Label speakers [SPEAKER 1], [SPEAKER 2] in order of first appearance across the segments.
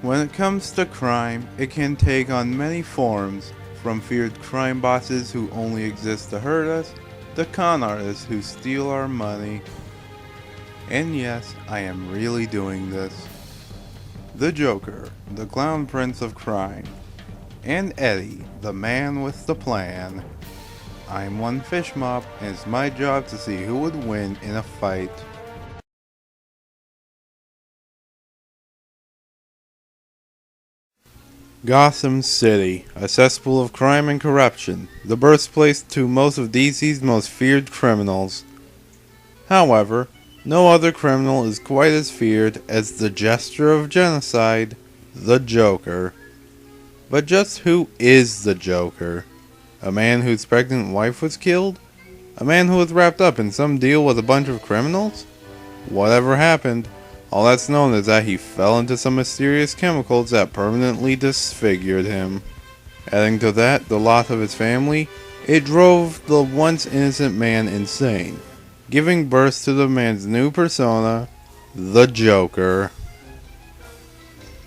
[SPEAKER 1] When it comes to crime, it can take on many forms, from feared crime bosses who only exist to hurt us, to con artists who steal our money. And yes, I am really doing this. The Joker, the clown prince of crime, and Eddy, the man with the plan. I'm one fish mob, and it's my job to see who would win in a fight. Gotham City, a cesspool of crime and corruption, the birthplace to most of DC's most feared criminals. However, no other criminal is quite as feared as the jester of genocide, the Joker. But just who is the Joker? A man whose pregnant wife was killed? A man who was wrapped up in some deal with a bunch of criminals? Whatever happened, all that's known is that he fell into some mysterious chemicals that permanently disfigured him. Adding to that the loss of his family, it drove the once innocent man insane, giving birth to the man's new persona, the Joker.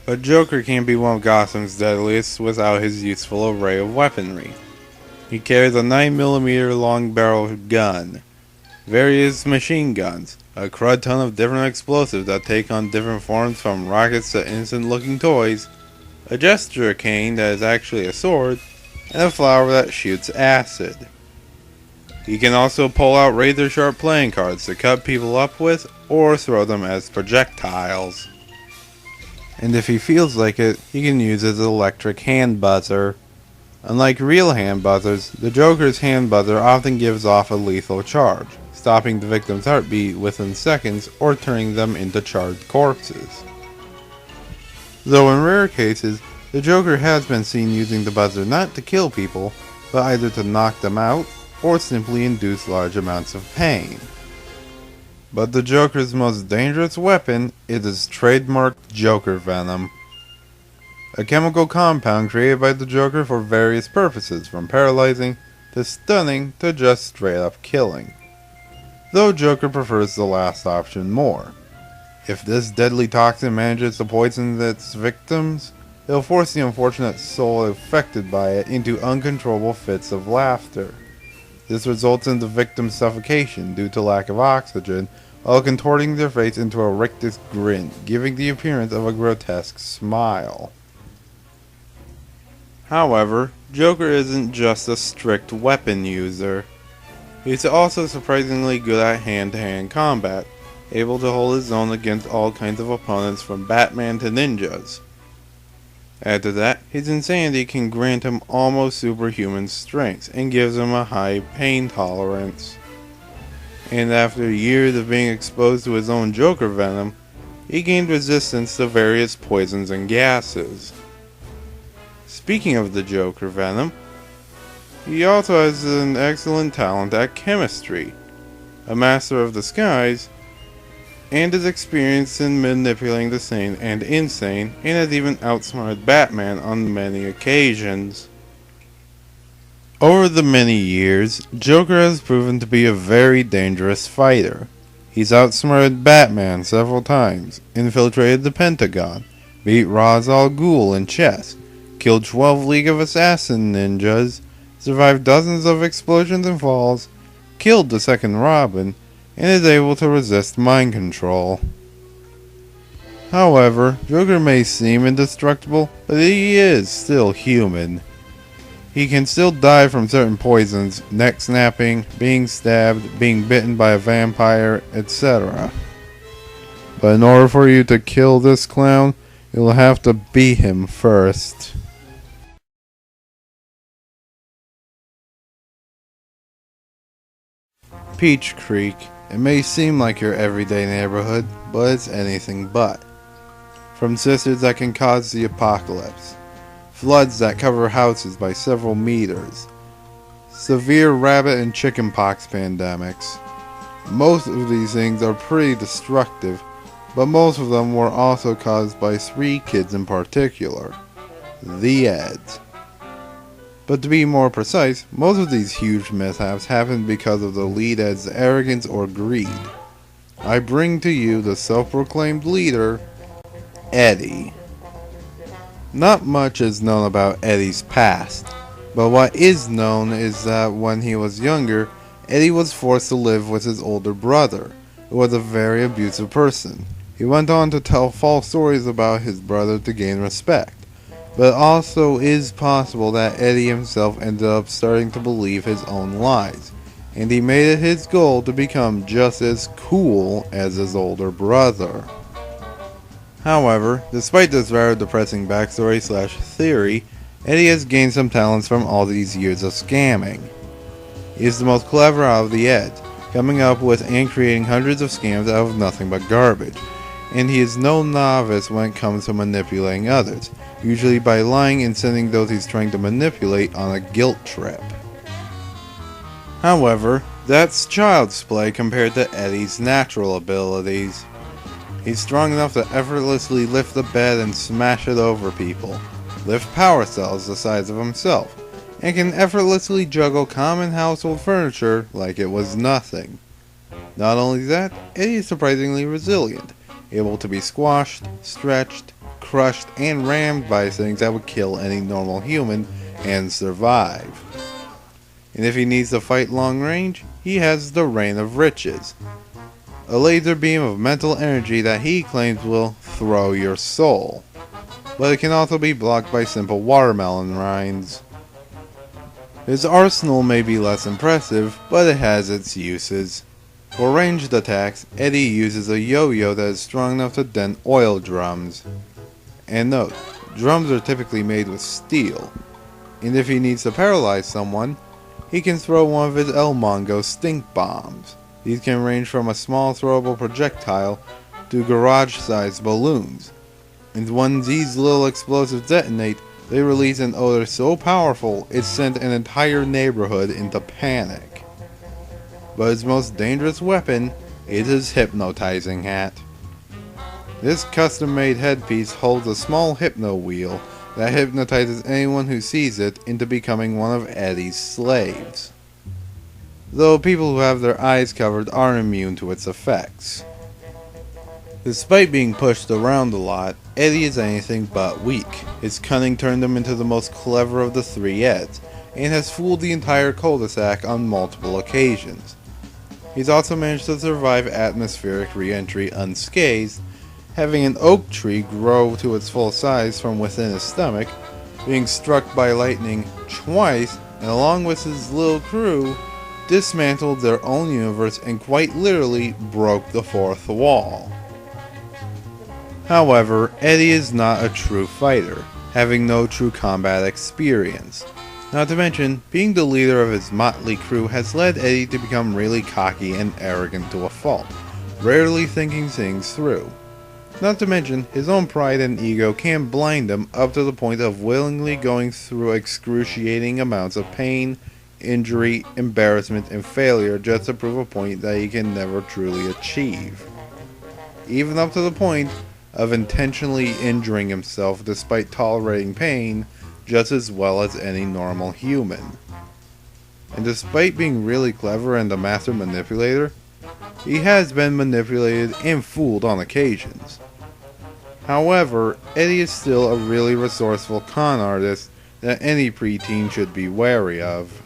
[SPEAKER 1] But Joker can't be one of Gotham's deadliest without his useful array of weaponry. He carries a 9mm long-barreled gun, various machine guns, a crud ton of different explosives that take on different forms from rockets to innocent-looking toys, a gesture cane that is actually a sword, and a flower that shoots acid. He can also pull out razor-sharp playing cards to cut people up with or throw them as projectiles. And if he feels like it, he can use his electric hand buzzer. Unlike real hand buzzers, the Joker's hand buzzer often gives off a lethal charge, stopping the victim's heartbeat within seconds or turning them into charred corpses. Though in rare cases, the Joker has been seen using the buzzer not to kill people, but either to knock them out or simply induce large amounts of pain. But the Joker's most dangerous weapon is his trademarked Joker Venom, a chemical compound created by the Joker for various purposes, from paralyzing to stunning to just straight up killing. Though Joker prefers the last option more. If this deadly toxin manages to poison its victims, it'll force the unfortunate soul affected by it into uncontrollable fits of laughter. This results in the victim's suffocation due to lack of oxygen, while contorting their face into a rictus grin, giving the appearance of a grotesque smile. However, Joker isn't just a strict weapon user. He's also surprisingly good at hand-to-hand combat, able to hold his own against all kinds of opponents from Batman to ninjas. Add to that, his insanity can grant him almost superhuman strength and gives him a high pain tolerance. And after years of being exposed to his own Joker Venom, he gained resistance to various poisons and gases. Speaking of the Joker Venom, he also has an excellent talent at chemistry, a master of disguise, and is experienced in manipulating the sane and insane, and has even outsmarted Batman on many occasions. Over the many years, Joker has proven to be a very dangerous fighter. He's outsmarted Batman several times, infiltrated the Pentagon, beat Ra's al Ghul in chess, killed 12 League of Assassin ninjas, survived dozens of explosions and falls, killed the second Robin, and is able to resist mind control. However, Joker may seem indestructible, but he is still human. He can still die from certain poisons, neck snapping, being stabbed, being bitten by a vampire, etc. But in order for you to kill this clown, you'll have to beat him first. Peach Creek. It may seem like your everyday neighborhood, but it's anything but. From sisters that can cause the apocalypse, floods that cover houses by several meters, severe rabbit and chickenpox pandemics. Most of these things are pretty destructive, but most of them were also caused by 3 kids in particular, the Eds. But to be more precise, most of these huge mishaps happened because of the lead Ed's arrogance or greed. I bring to you the self-proclaimed leader, Eddy. Not much is known about Eddy's past, but what is known is that when he was younger, Eddy was forced to live with his older brother, who was a very abusive person. He went on to tell false stories about his brother to gain respect, but it also is possible that Eddy himself ended up starting to believe his own lies, and he made it his goal to become just as cool as his older brother. However, despite this rather depressing backstory/theory, Eddy has gained some talents from all these years of scamming. He is the most clever out of the Eds, coming up with and creating hundreds of scams out of nothing but garbage, and he is no novice when it comes to manipulating others, usually by lying and sending those he's trying to manipulate on a guilt trip. However, that's child's play compared to Eddy's natural abilities. He's strong enough to effortlessly lift the bed and smash it over people, lift power cells the size of himself, and can effortlessly juggle common household furniture like it was nothing. Not only that, Eddy is surprisingly resilient, able to be squashed, stretched, crushed, and rammed by things that would kill any normal human and survive. And if he needs to fight long range, he has the Reign of Riches, a laser beam of mental energy that he claims will throw your soul, but it can also be blocked by simple watermelon rinds. His arsenal may be less impressive, but it has its uses. For ranged attacks, Eddy uses a yo-yo that is strong enough to dent oil drums. And note, drums are typically made with steel, and if he needs to paralyze someone, he can throw one of his El Mongo stink bombs. These can range from a small throwable projectile to garage-sized balloons, and when these little explosives detonate, they release an odor so powerful it sent an entire neighborhood into panic. But his most dangerous weapon is his hypnotizing hat. This custom-made headpiece holds a small hypno wheel that hypnotizes anyone who sees it into becoming one of Eddy's slaves, though people who have their eyes covered are immune to its effects. Despite being pushed around a lot, Eddy is anything but weak. His cunning turned him into the most clever of the three Eds, and has fooled the entire cul-de-sac on multiple occasions. He's also managed to survive atmospheric re-entry unscathed, having an oak tree grow to its full size from within his stomach, being struck by lightning twice, and along with his little crew, dismantled their own universe and quite literally broke the fourth wall. However, Eddy is not a true fighter, having no true combat experience. Not to mention, being the leader of his motley crew has led Eddy to become really cocky and arrogant to a fault, rarely thinking things through. Not to mention, his own pride and ego can blind him up to the point of willingly going through excruciating amounts of pain, injury, embarrassment, and failure just to prove a point that he can never truly achieve. Even up to the point of intentionally injuring himself despite tolerating pain just as well as any normal human. And despite being really clever and a master manipulator, he has been manipulated and fooled on occasions. However, Eddy is still a really resourceful con artist that any preteen should be wary of.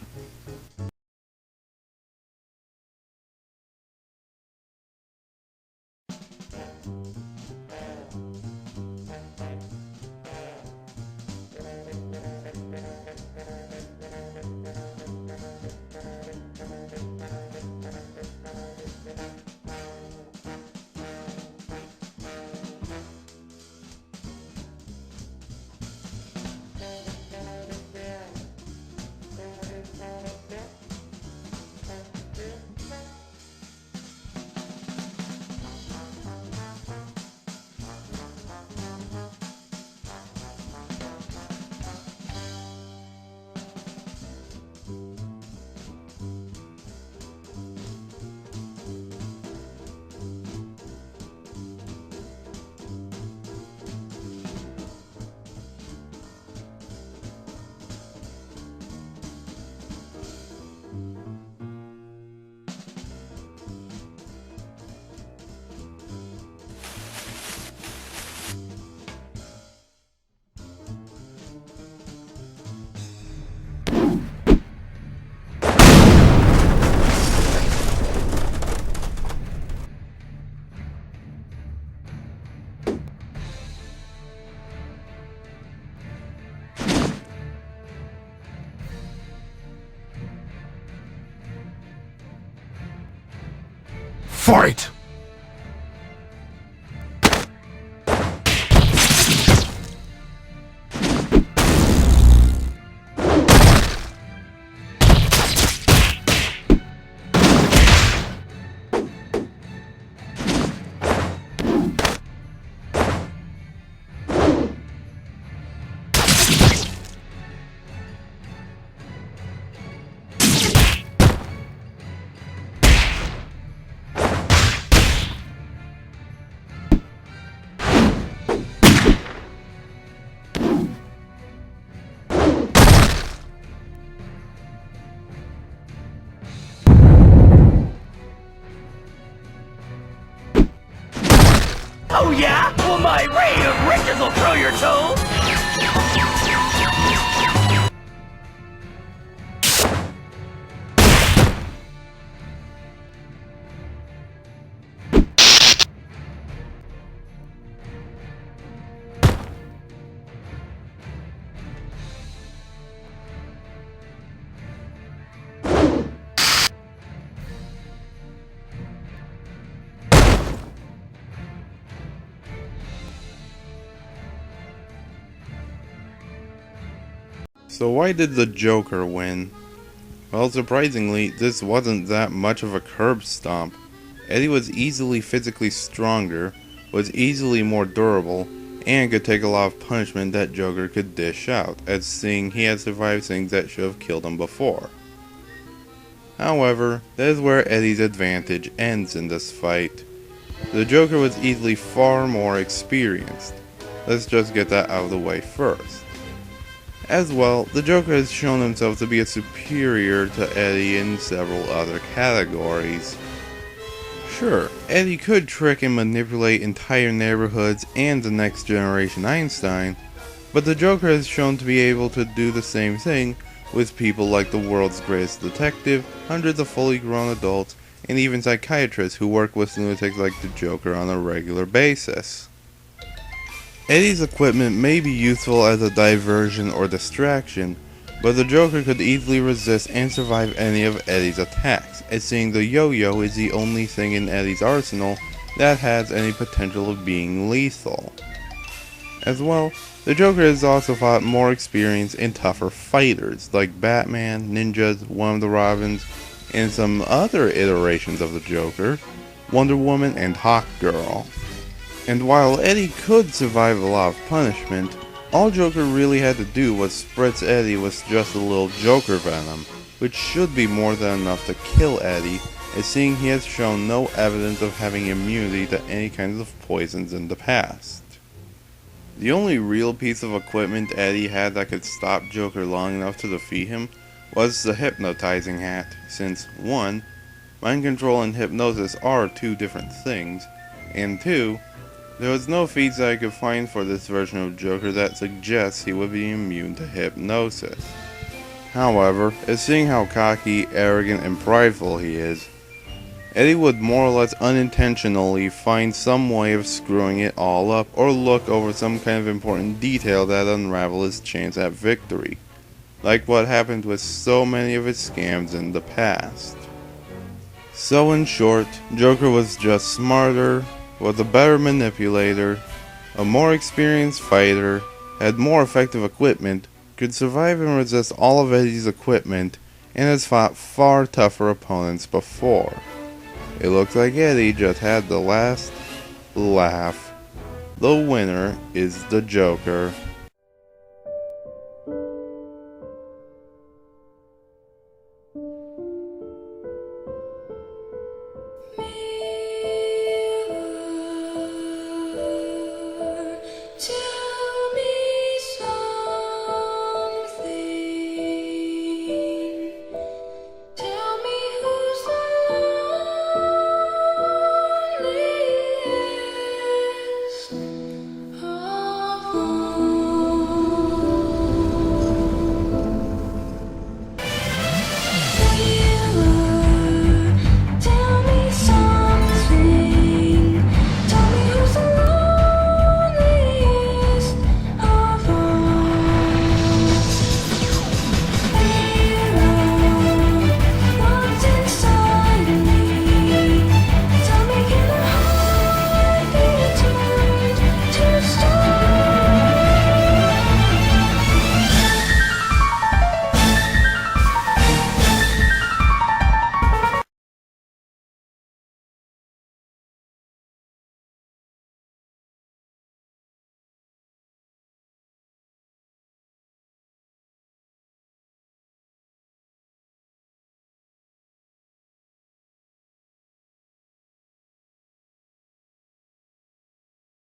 [SPEAKER 2] Fight!
[SPEAKER 3] Oh yeah? Well, my ray of riches will throw your toes!
[SPEAKER 1] So why did the Joker win? Well, surprisingly, this wasn't that much of a curb stomp. Eddy was easily physically stronger, was easily more durable, and could take a lot of punishment that Joker could dish out, as seeing he had survived things that should have killed him before. However, that is where Eddy's advantage ends in this fight. The Joker was easily far more experienced. Let's just get that out of the way first. As well, the Joker has shown himself to be superior to Eddy in several other categories. Sure, Eddy could trick and manipulate entire neighborhoods and the next generation Einstein, but the Joker has shown to be able to do the same thing with people like the world's greatest detective, hundreds of fully grown adults, and even psychiatrists who work with lunatics like the Joker on a regular basis. Eddy's equipment may be useful as a diversion or distraction, but the Joker could easily resist and survive any of Eddy's attacks, as seeing the yo-yo is the only thing in Eddy's arsenal that has any potential of being lethal. As well, the Joker has also fought more experienced and tougher fighters like Batman, ninjas, one of the Robins, and some other iterations of the Joker, Wonder Woman, and Hawkgirl. And while Eddy could survive a lot of punishment, all Joker really had to do was spritz Eddy with just a little Joker venom, which should be more than enough to kill Eddy, as seeing he has shown no evidence of having immunity to any kinds of poisons in the past. The only real piece of equipment Eddy had that could stop Joker long enough to defeat him was the hypnotizing hat, since 1. Mind control and hypnosis are two different things, and 2. There was no feats that I could find for this version of Joker that suggests he would be immune to hypnosis. However, as seeing how cocky, arrogant, and prideful he is, Eddy would more or less unintentionally find some way of screwing it all up or look over some kind of important detail that unravel his chance at victory, like what happened with so many of his scams in the past. So in short, Joker was just smarter, was a better manipulator, a more experienced fighter, had more effective equipment, could survive and resist all of Eddy's equipment, and has fought far tougher opponents before. It looks like Eddy just had the last laugh. The winner is the Joker.